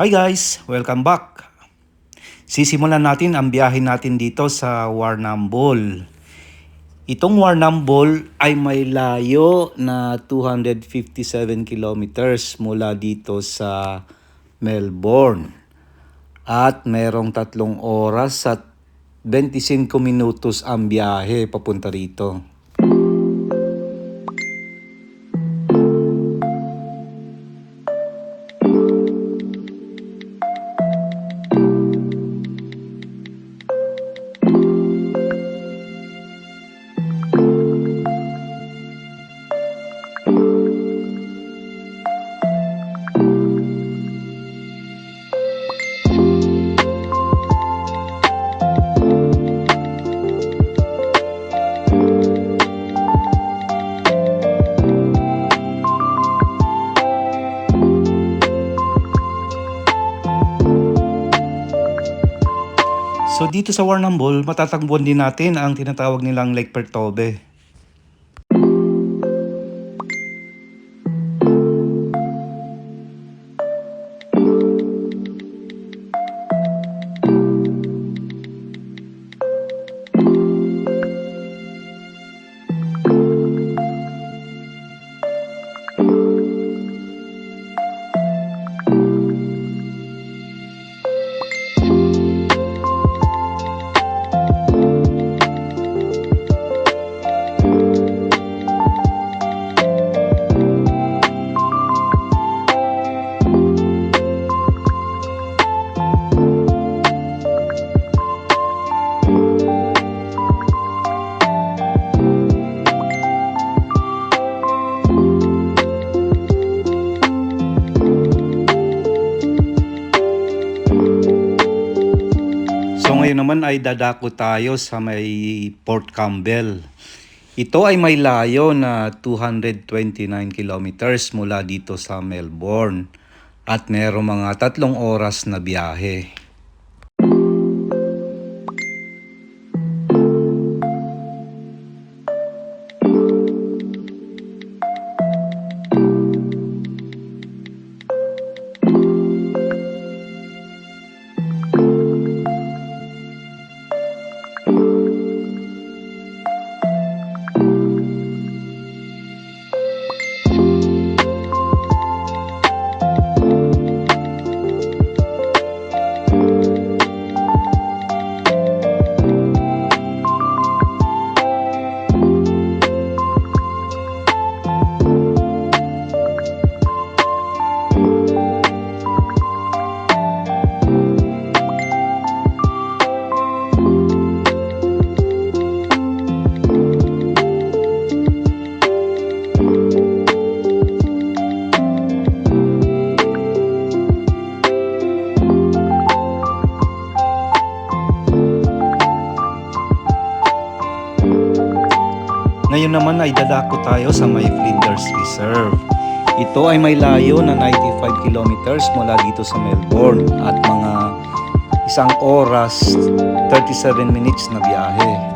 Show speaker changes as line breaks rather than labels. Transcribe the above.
Hi guys! Welcome back! Sisimulan natin ang biyahe natin dito sa Warrnambool. Itong Warrnambool ay may layo na 257 kilometers mula dito sa Melbourne. At merong 3 oras at 25 minutos ang biyahe papunta rito. So dito sa Warrnambool, matatagpuan din natin ang tinatawag nilang Lake Pertobe. So ngayon naman ay dadako tayo sa may Port Campbell. Ito ay may layo na 229 kilometers mula dito sa Melbourne at merong mga 3 oras na biyahe. Ngayon naman ay dadako tayo sa may Flinders Reserve. Ito ay may layo na 95 kilometers mula dito sa Melbourne at mga 1 oras 37 minutes na biyahe.